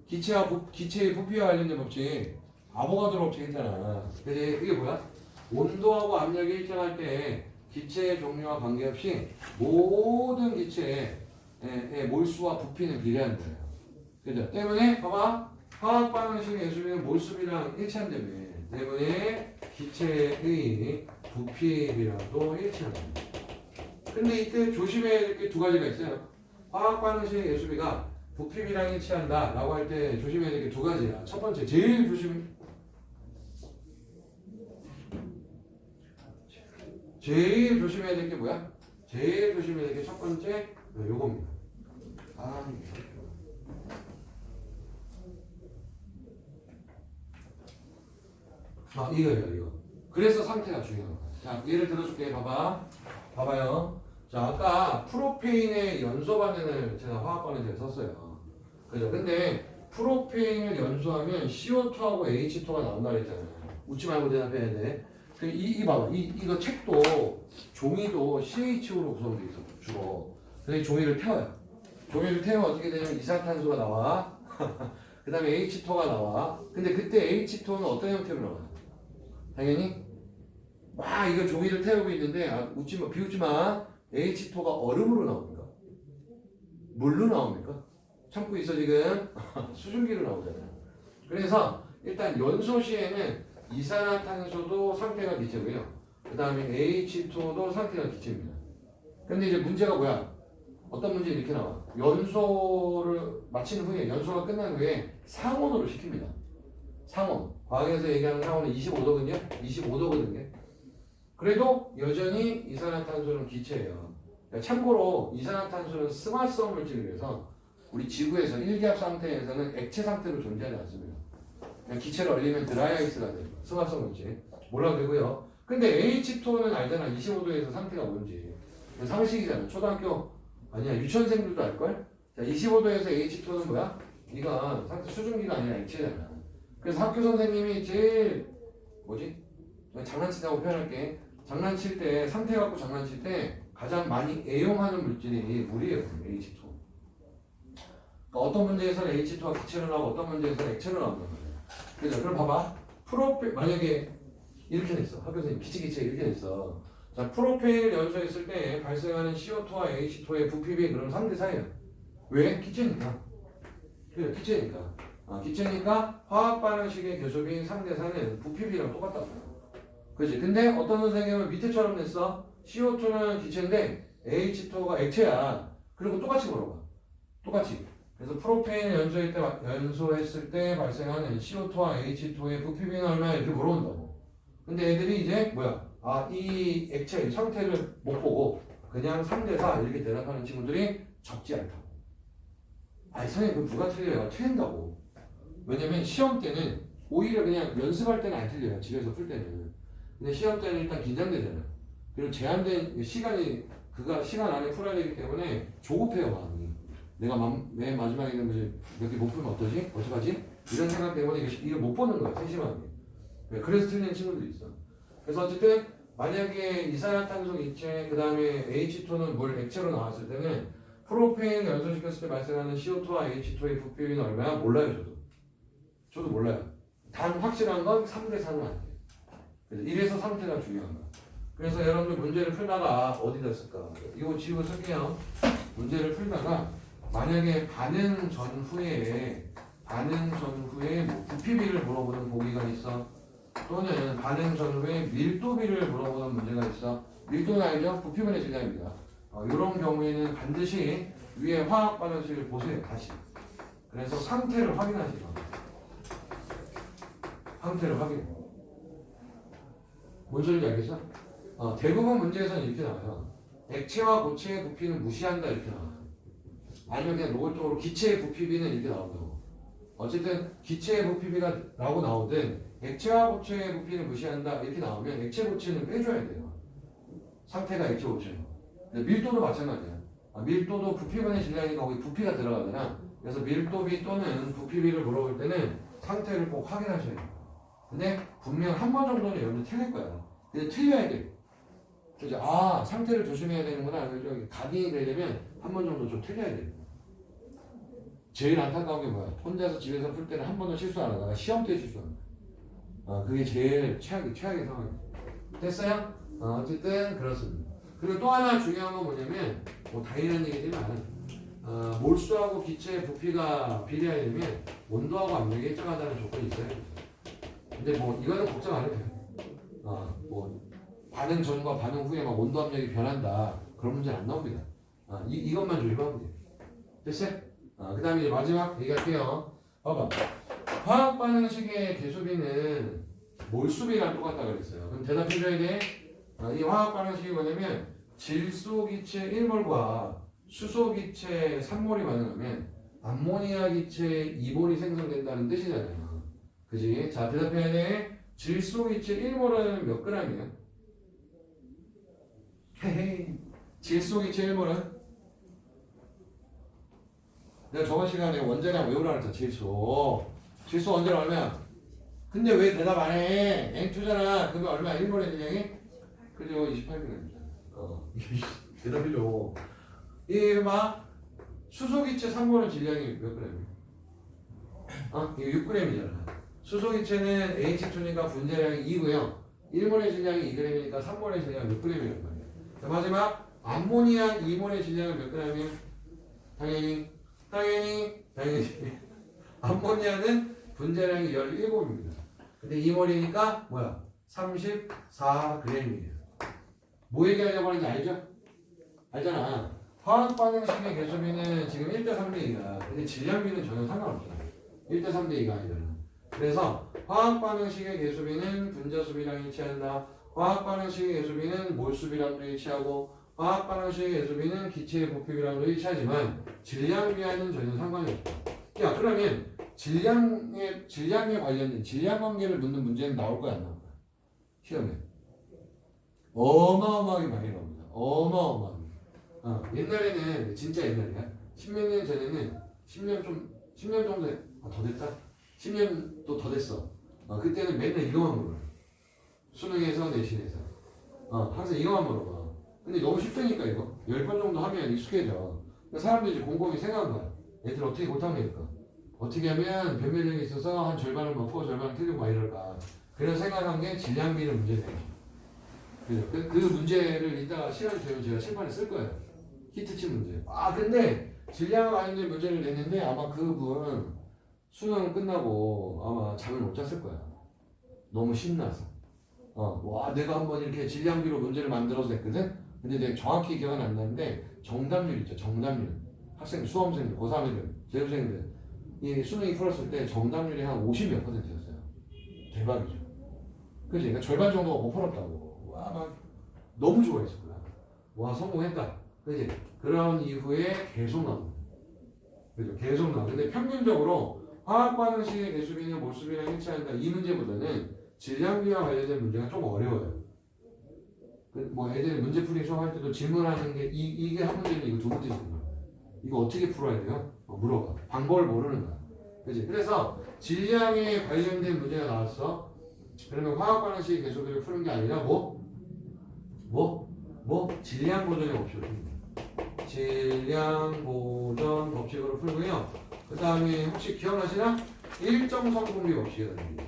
기체의 부피와 관련된 법칙. 아보가드로 법칙 했잖아. 그래서 이게 뭐야? 온도하고 압력이 일정할 때 기체의 종류와 관계없이 모든 기체의 몰수와 부피는 비례한다. 그죠? 때문에 봐봐. 화학 반응식의 개수비는 몰수비랑 일치한다며. 때문에 기체의 부피비랑도 일치한다. 근데 이때 조심해야 될 게 두 가지가 있어요. 화학 반응식의 예수비가 부피비량이 일치한다 라고 할 때 조심해야 될 게 두 가지야. 첫 번째, 제일 조심해야 될 게 뭐야? 제일 조심해야 될 게 첫 번째 요겁니다. 이거예요, 이거. 그래서 상태가 중요한 거야. 자, 예를 들어줄게. 봐봐요. 자, 아까 프로페인의 연소 반응을 제가 화학 반응식에 썼어요. 그죠? 근데 프로페인을 연소하면 CO2하고 H2가 나온다 그랬잖아요. 웃지 말고 대답해야 돼. 이 봐봐. 이거 책도 종이도 CHO로 구성되어 있어, 주로. 그래서 종이를 태워요. 종이를 태우면 어떻게 되냐면 이산탄소가 나와. 그 다음에 H2가 나와. 근데 그때 H2는 어떤 형태로 나와요? 당연히 막 이거 종이를 태우고 있는데 웃지 마, 비웃지 마. H2가 얼음으로 나옵니까? 물로 나옵니까? 참고 있어 지금. 수증기로 나오잖아요. 그래서 일단 연소 시에는 이산화탄소도 상태가 기체고요. 그 다음에 H2도 상태가 기체입니다. 근데 이제 문제가 뭐야? 어떤 문제 이렇게 나와. 연소를 마친 후에, 연소가 끝난 후에 상온으로 시킵니다. 상온. 과학에서 얘기하는 상온은 25도거든요. 25도거든요. 그래도 여전히 이산화탄소는 기체예요. 참고로 이산화탄소는 승화성 물질이라서 우리 지구에서 일기압 상태에서는 액체 상태로 존재하지 않습니다. 그냥 기체를 얼리면 드라이아이스가 돼요. 승화성 물질. 몰라도 되고요. 근데 H2는 알잖아. 25도에서 상태가 뭔지. 상식이잖아. 초등학교 아니야. 유치원생들도 알걸? 자, 25도에서 H2는 뭐야? 이건 상태 수증기가 아니라 액체잖아. 그래서 학교 선생님이 제일 장난친다고 표현할게. 장난칠 때, 상태 갖고 장난칠 때 가장 많이 애용하는 물질이 물이에요. H2. 그러니까 어떤 문제에서는 H2가 기체로 나오고 어떤 문제에서는 액체로 나온단 말이에요. 그죠? 그럼 봐봐. 만약에 이렇게 냈어. 학교 선생님 기체 이렇게 냈어. 자, 프로페인을 연소했을 때 발생하는 CO2와 H2의 부피비 그럼 3대4예요. 왜? 기체니까. 그래, 기체니까. 기체니까 화학 반응식의 교수비인 3대4는 부피비랑 똑같다고. 그렇지. 근데 어떤 선생님은 밑에처럼 냈어. CO2는 기체인데 H2가 액체야. 그리고 똑같이 물어봐. 똑같이. 그래서 프로페인을 연소했을 때 발생하는 CO2와 H2의 부피비는 얼마야? 이렇게 물어본다고. 근데 애들이 이제 이 액체 상태를 못 보고 그냥 3대4 이렇게 대답하는 친구들이 적지 않다고. 선생님 그 누가 틀려요? 틀린다고. 왜냐면 시험 때는 오히려 그냥 연습할 때는 안 틀려요. 집에서 풀 때는. 근데 시험 때는 일단 긴장되잖아요. 그리고 제한된 시간이 시간 안에 풀어야 되기 때문에 조급해요 마음이. 내가 맨 마지막에 있는 거지 몇 개 못 풀면 어떠지? 어떡하지? 이런 생각 때문에 이걸 못 보는 거야 세심하게. 그래서 틀리는 친구들이 있어. 그래서 어쨌든 만약에 이산화탄소 기체 그 다음에 H2는 물 액체로 나왔을 때는 프로페인 연소시켰을 때 발생하는 CO2와 H2의 부피비는 얼마야? 몰라요 저도 몰라요. 단 확실한 건 3대4는 안 돼요. 그래서 이래서 상태가 중요한 거야. 그래서 여러분들 문제를 풀다가 어디다 쓸까? 이거 지우고 쓸게요. 문제를 풀다가 만약에 반응 전후에 뭐 부피비를 물어보는 보기가 있어. 또는 반응 전후에 밀도비를 물어보는 문제가 있어. 밀도는 알죠? 부피분의 질량입니다. 이런 경우에는 반드시 위에 화학 반응식을 보세요. 다시. 그래서 상태를 확인하시죠. 상태를 확인해. 뭔 소리인지 알겠어? 대부분 문제에서는 이렇게 나와요. 액체와 고체의 부피는 무시한다 이렇게 나와요. 아니면 그냥 노골적으로 기체의 부피비는 이렇게 나온다고. 어쨌든 기체의 부피비가 라고 나오든 액체와 고체의 부피는 무시한다 이렇게 나오면 액체 고체는 빼줘야 돼요. 상태가 액체 고체예요. 밀도도 마찬가지야. 밀도도 부피분의 질량이니까 거기 부피가 들어가잖아. 그래서 밀도비 또는 부피비를 물어볼 때는 상태를 꼭 확인하셔야 돼요. 근데 분명 한 번 정도는 여러분 틀릴 거야. 근데 틀려야 돼. 그래서 상태를 조심해야 되는구나. 그래서 각인이 되려면 한 번 정도 좀 틀려야 돼. 제일 안타까운 게 뭐야? 혼자서 집에서 풀 때는 한 번도 실수 안 하다가 시험 때 실수하는 거야. 그게 제일 최악의 상황이야. 됐어요? 어쨌든 그렇습니다. 그리고 또 하나 중요한 건 뭐냐면 당연한 얘기지만 몰수하고 기체의 부피가 비례하려면 온도하고 압력이 일정하다는 조건이 있어요. 근데 이거는 걱정 안 해도 돼요. 반응 전과 반응 후에 온도 압력이 변한다. 그런 문제 안 나옵니다. 이것만 조심하면 돼요. 됐어요? 그 다음에 이제 마지막 얘기할게요. 봐봐. 화학 반응식의 개수비는 몰수비랑 똑같다 그랬어요. 그럼 대답해줘야 돼. 이 화학 반응식이 뭐냐면 질소기체 1몰과 수소기체 3몰이 반응하면 암모니아 기체 2몰이 생성된다는 뜻이잖아요. 그지? 자, 대답해야 돼. 질소기체 1몰은 몇 g이야? 헤헤. 질소기체 1몰은? 내가 저번 시간에 원자량 외우라 그랬잖아. 질소 원자량 얼마야? 근데 왜 대답 안 해? N2잖아. 그러면 얼마야? 1몰의 질량이? 그죠? 28g이잖아. 대답해줘. 막 수소기체 3몰은 질량이 몇 g이야? 이거 6g이잖아. 수소기체는 H2니까 분자량이 2고요. 1몰의 질량이 2g이니까 3몰의 질량이 몇 g이란 말이야. 자, 마지막 암모니아 2몰의 질량은 몇 g이야? 당연히 암모니아는 분자량이 17입니다. 근데 2몰이니까 뭐야? 34g이에요. 뭐 얘기하려고 하는지 알죠? 알잖아. 화학 반응식의 개수비는 지금 1대 3대 2야. 근데 질량비는 전혀 상관없잖아. 1대 3대 2가 아니잖아. 그래서 화학 반응식의 개수비는 분자 수비랑 일치한다. 화학 반응식의 개수비는 몰 수비랑도 일치하고 화학 반응식의 개수비는 기체의 부피비랑도 일치하지만 질량비와는 전혀 상관이 없다. 야, 그러면 질량에 관련된 질량 관계를 묻는 문제는 나올 거야, 안 나올 거야? 시험에. 어마어마하게 많이 나옵니다. 어마어마하게. 옛날에는 진짜 옛날이야. 10몇 년 전에는 10년 정도 더 됐다. 10년 또 더 됐어. 그때는 맨날 이거만 물어요. 수능에서 내신에서. 항상 이거만 물어봐. 근데 너무 쉽다니까 이거. 10번 정도 하면 익숙해져. 그러니까 사람들이 이제 곰곰이 생각한 거야. 애들 어떻게 못하니까. 어떻게 하면 변별력이 있어서 한 절반을 먹고 절반을 틀리고 막 이럴까. 그래서 생각한 게 질량비는 문제네요. 그 문제를 이따가 시간이 되면 제가 칠판에 쓸 거예요. 히트치 문제. 근데 질량과 관련된 문제를 냈는데 아마 그분 수능 끝나고 아마 잠을 못 잤을 거야. 너무 신나서. 와, 내가 한번 이렇게 질량비로 문제를 만들어서 냈거든? 근데 내가 정확히 기억은 안 나는데 정답률 있죠, 정답률. 수험생들, 고3애들, 재수생들. 이 수능이 풀었을 때 정답률이 한 50몇 %였어요. 대박이죠. 그치? 그러니까 절반 정도가 못 풀었다고. 와, 막 너무 좋아했을 거야. 와, 성공했다. 그치? 그런 이후에 계속 나옵니다. 그죠? 계속 나와. 근데 평균적으로 화학 반응식의 개수비는 몰수비랑 일치한다. 이 문제보다는 질량비와 관련된 문제가 좀 어려워요. 뭐 애들이 문제풀이 수업할 때도 질문하는 게 이게 한 문제는 이거 두 문제 질문. 이거 어떻게 풀어야 돼요? 물어봐. 방법을 모르는 거야. 그치? 그래서 질량에 관련된 문제가 나왔어. 그러면 화학 반응식의 개수비를 푸는 게 아니라 질량 보존의 법칙을 풉니다. 질량 보존 법칙으로 풀고요. 그 다음에 혹시 기억나시나? 일정 성분비 법칙이 됩니다.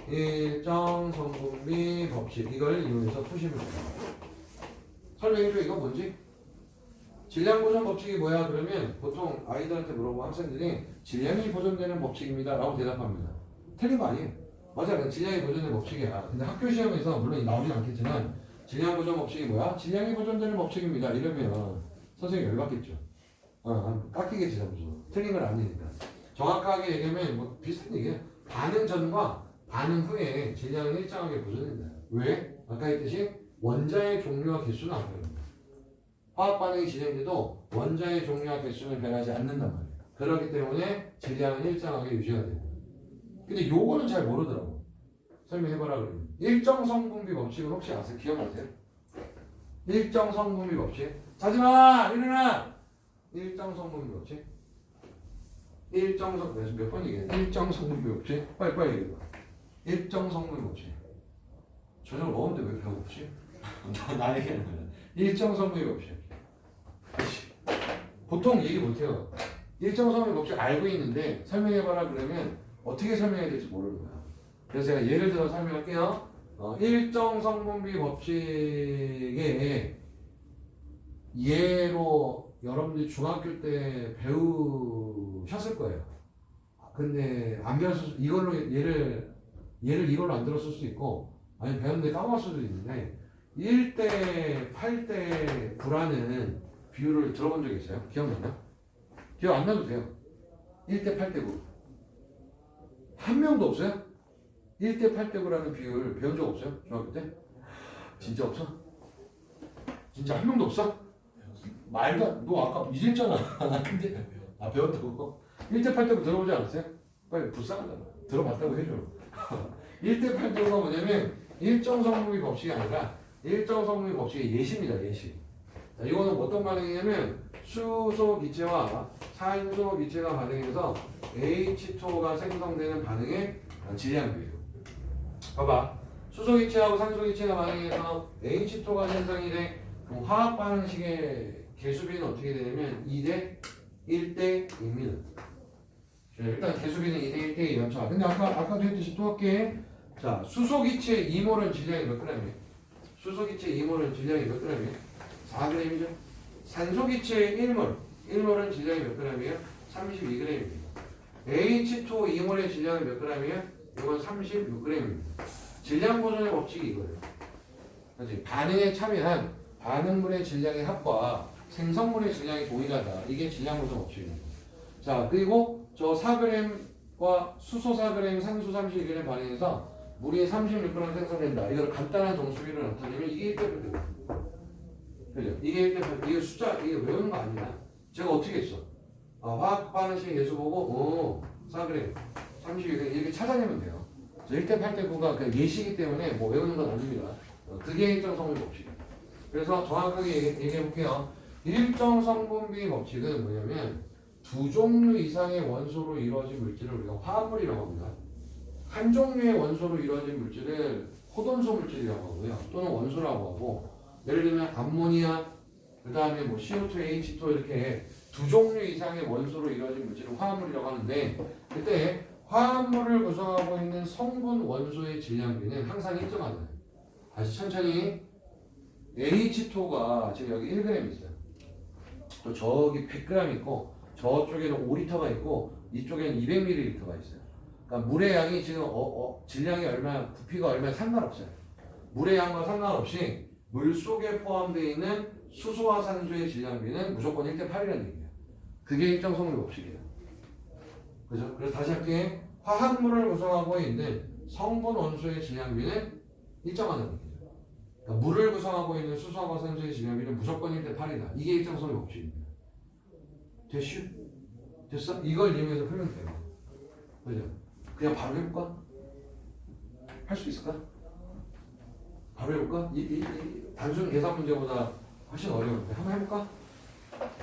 일정 성분비 법칙. 이걸 이용해서 푸시면 됩니다. 설명해줘. 이거 뭔지? 질량 보존 법칙이 뭐야? 그러면 보통 아이들한테 물어보고 학생들이 질량이 보존되는 법칙입니다 라고 대답합니다. 틀린 거 아니에요. 맞아. 질량이 보존되는 법칙이야. 근데 학교 시험에서 물론 나오진 않겠지만 질량 보존 법칙이 뭐야? 질량이 보존되는 법칙입니다. 이러면 선생님이 열받겠죠. 깎이겠지, 점수. 틀린 건 아니니까. 정확하게 얘기하면 뭐 비슷한 얘기야. 반응 전과 반응 후에 질량은 일정하게 보존된다. 왜? 아까 했듯이 원자의 종류와 개수는 안 변합니다. 화학 반응이 진행돼도 원자의 종류와 개수는 변하지 않는단 말이에요. 그렇기 때문에 질량은 일정하게 유지가 됩니다. 근데 요거는 잘 모르더라고. 설명해봐라 그러면. 일정 성분비 법칙은 혹시 아세요? 기억나세요? 일정 성분비 법칙. 자지마! 일어나! 일정 성분비 법칙. 몇 번 얘기해? 일정 성분비 법칙. 빨리 얘기해봐. 일정 성분비 법칙. 저녁을 먹었는데 왜 배고프지? 나 얘기하는 거야. 일정 성분비 법칙. 보통 얘기 못해요. 일정 성분비 법칙 알고 있는데 설명해봐라 그러면 어떻게 설명해야 될지 모르는 거야. 그래서 제가 예를 들어 설명할게요. 일정 성분비 법칙의 예로 여러분들이 중학교 때 배우셨을 거예요. 근데 안 배웠을 이걸로 예를 이걸로 안 들었을 수도 있고 아니면 배웠는데 까먹을 수도 있는데 1대 8대 9라는 비율을 들어본 적 있어요? 기억나나? 기억 안 나도 돼요. 1대 8대 9. 한 명도 없어요? 1대 8대 9라는 비율 배운 적 없어요? 중학교 때? 진짜 없어? 진짜 한 명도 없어? 말도 너 아까 이랬잖아. 나 근데 배웠다고. 1대 8대 9 들어보지 않았어요? 빨리 불쌍하다. 들어봤다고 해줘. 1대 8대 9가 뭐냐면 일정 성분비 법칙이 아니라 일정 성분비 법칙의 예시입니다. 예시. 자, 이거는 어떤 반응이냐면 수소 기체와 산소 기체가 반응해서 H2O가 생성되는 반응의 질량비예요. 봐봐. 수소 기체하고 산소 기체가 반응해서 H2O가 생성이 돼. 그럼 화학 반응식의 개수비는 어떻게 되냐면 2대 1대 2입니다. 일단 개수비는 2대 1대 2 연차. 근데 아까도 했듯이 또 할게. 자, 수소 기체 2몰은 질량이 몇 g이에요? 수소 기체 2몰은 질량이 몇 g이에요? 4g이죠. 산소 기체 1몰은 질량이 몇 g이에요? 32g입니다. H2O 2몰의 질량은 몇 g이에요? 이건 36g입니다. 질량 보존의 법칙이 이거예요. 그렇지? 반응에 참여한 반응물의 질량의 합과 생성물의 질량이 동일하다. 이게 질량 보존 법칙입니다. 자, 그리고 저 4g과 수소 4g, 산소 32g 반응해서 물이 36g 생성된다. 이걸 간단한 정수비를 나타내면 이게 1대 8대. 그죠? 이게 1대 8. 이게 숫자, 이게 외우는 거 아니야. 제가 어떻게 했어? 화학 반응식 예수 보고, 4g, 32g 이렇게 찾아내면 돼요. 1대 8대 9가 그냥 예시이기 때문에 뭐 외우는 건 아닙니다. 그게 일정 성분비 법칙이에요. 그래서 정확하게 얘기해 볼게요. 일정 성분비 법칙은 뭐냐면 두 종류 이상의 원소로 이루어진 물질을 우리가 화합물이라고 합니다. 한 종류의 원소로 이루어진 물질을 호돈소 물질이라고 하고요. 또는 원소라고 하고, 예를 들면 암모니아, 그 다음에 뭐 CO2, H2 이렇게 두 종류 이상의 원소로 이루어진 물질을 화합물이라고 하는데, 그때 화합물을 구성하고 있는 성분 원소의 질량비는 항상 일정하다. 다시 천천히. H2가 지금 여기 1g 있어요. 또 저기 100g 있고, 저쪽에는 5L가 있고, 이쪽에는 200ml가 있어요. 그러니까 물의 양이 지금 질량이 얼마, 부피가 얼마 상관없어요. 물의 양과 상관없이 물 속에 포함되어 있는 수소와 산소의 질량비는 무조건 1대 8이라는 얘기예요. 그게 일정 성분비 법칙이에요. 그죠? 그래서 다시 할게. 화합물을 구성하고 있는 성분 원소의 질량비는 일정하다는 얘기죠. 그러니까 물을 구성하고 있는 수소와 산소의 질량비는 무조건 1대 8이다. 이게 일정 성분비 법칙입니다. 됐슈? 됐어? 이걸 이용해서 풀면 돼요. 그죠? 그냥 바로 해볼까? 할 수 있을까? 바로 해볼까? 이 단순 계산 문제보다 훨씬 어려운데 한번 해볼까?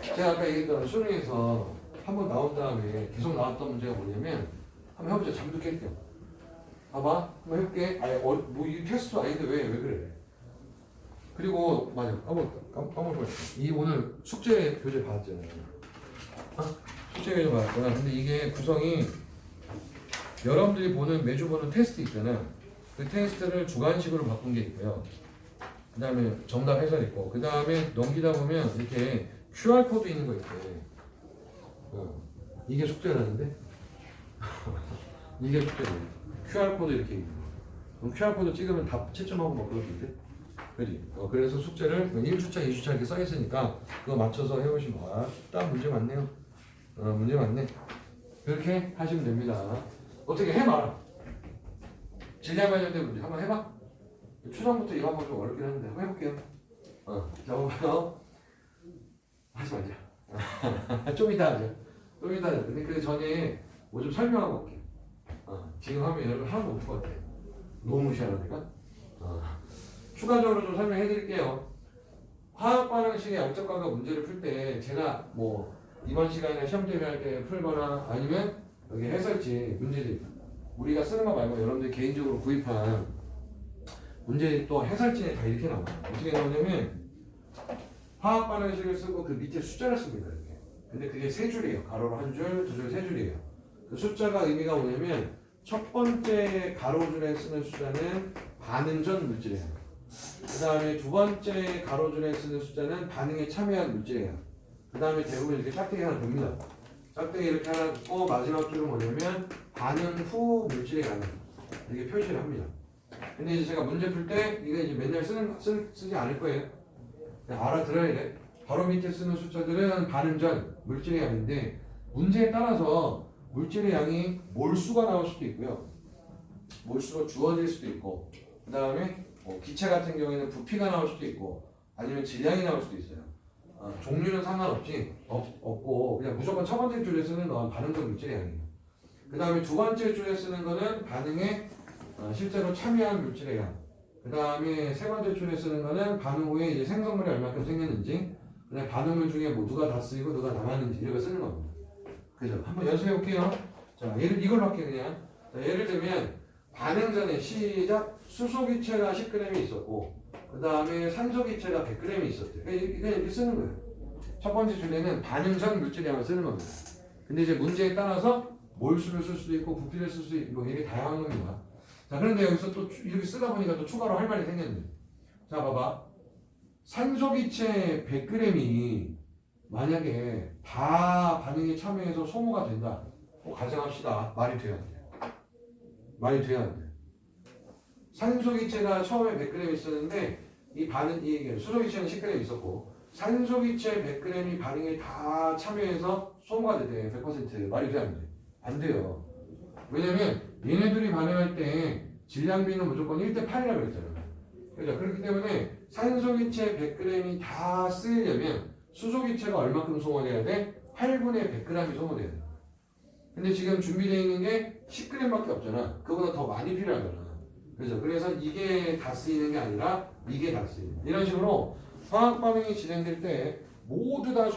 제가 아까 얘기했던 수능에서 한번 나온 다음에 계속 나왔던 문제가 뭐냐면 한번 해보자. 잠도 깰게요. 봐봐. 한번 해볼게. 아니, 뭐 이 테스트 아닌데 왜 그래? 그리고 맞아. 까먹었어. 이 오늘 숙제 교재 받았잖아요. 숙제 교재 받았구나. 근데 이게 구성이 여러분들이 매주 보는 테스트 있잖아. 그 테스트를 주관식으로 바꾼 게 있고요. 그 다음에 정답 해설 있고, 그 다음에 넘기다 보면 이렇게 QR코드 있는 거 있대. 이게 숙제라는데? 이게 숙제라는데. QR코드 이렇게 있는 거. 그럼 QR코드 찍으면 답 채점하고 막 그러던데? 그지? 그래서 숙제를 1주차, 2주차 이렇게 써있으니까 그거 맞춰서 해보시면 딱 문제 많네요. 문제 많네. 그렇게 하시면 됩니다. 어떻게 해봐라. 질량 관련된 문제 한번 해봐. 초반부터 이거 한번 좀 어렵긴 한데 한번 해볼게요. 자, 봐봐요. 하지 말자. 좀 이따 하자. 좀 이따 하자. 근데 그 전에 뭐 좀 설명하고 올게. 지금 하면 여러분 하나도 못 볼 것 같아. 너무 무시하니까. 추가적으로 좀 설명해 드릴게요. 화학 반응식의 양적관계 문제를 풀 때 제가 뭐 이번 시간이나 시험 대비할 때 풀거나 아니면 여기 해설지 문제집 우리가 쓰는 거 말고 여러분들 개인적으로 구입한 문제 또 해설지에 다 이렇게 나와요. 어떻게 나오냐면 화학 반응식을 쓰고 그 밑에 숫자를 씁니다. 이렇게. 근데 그게 세 줄이에요. 가로로 한 줄, 두 줄, 세 줄이에요. 그 숫자가 의미가 뭐냐면 첫 번째 가로줄에 쓰는 숫자는 반응 전 물질이에요. 그 다음에 두 번째 가로줄에 쓰는 숫자는 반응에 참여한 물질이에요. 그 다음에 대부분 이렇게 짝대기 하나 둡니다. 짝대기 이렇게 하나 두고 마지막 줄은 뭐냐면 반응 후 물질의 양을 이렇게 표시를 합니다. 근데 이제 제가 문제 풀 때 이거 이제 맨날 쓰지 않을 거예요. 그냥 알아들어야 돼. 바로 밑에 쓰는 숫자들은 반응 전 물질의 양인데 문제에 따라서 물질의 양이 몰수가 나올 수도 있고요. 몰수로 주어질 수도 있고 그 다음에 기체 같은 경우에는 부피가 나올 수도 있고 아니면 질량이 나올 수도 있어요. 종류는 상관없지 없고 그냥 무조건 첫 번째 줄에 쓰는 건 반응적 물질의 양이에요. 그 다음에 두 번째 줄에 쓰는 거는 반응에 실제로 참여한 물질의 양. 그 다음에 세 번째 줄에 쓰는 거는 반응 후에 이제 생성물이 얼마큼 생겼는지 그냥 반응물 중에 뭐 누가 다 쓰이고 누가 남았는지 이런 거 쓰는 겁니다. 그죠? 한번 연습해 볼게요. 자, 이걸로 할게요 그냥. 자, 예를 들면 반응 전에 시작 수소기체가 10g이 있었고 그 다음에 산소기체가 100g이 있었대요. 그냥 이렇게 쓰는 거예요. 첫 번째 줄에는 반응 전 물질의 양을 쓰는 겁니다. 근데 이제 문제에 따라서 몰수를 쓸 수도 있고 부피를 쓸 수도 있고 이게 다양한 겁니다. 자, 그런데 여기서 또 이렇게 쓰다 보니까 또 추가로 할 말이 생겼네. 자, 봐봐. 산소기체 100g이 만약에 다 반응에 참여해서 소모가 된다. 가정합시다. 말이 돼야 돼. 말이 돼야 돼. 산소기체가 처음에 100g 있었는데 이 수소기체는 10g 있었고 산소기체 100g이 반응에 다 참여해서 소모가 되대. 100% 말이 돼 안 돼? 안 돼요. 왜냐면 얘네들이 반응할 때 질량비는 무조건 1:8이라고 그랬잖아요. 그죠? 그렇기 때문에 산소기체 100g이 다 쓰이려면 수소기체가 얼마큼 소모돼야 돼? 8분의 100g이 소모돼야 돼. 근데 지금 준비되어 있는 게 10g밖에 없잖아. 그거보다 더 많이 필요하잖아. 그죠? 그래서 이게 다 쓰이는 게 아니라 이게 다 쓰이는. 이런 식으로 화학 반응이 진행될 때 모두 다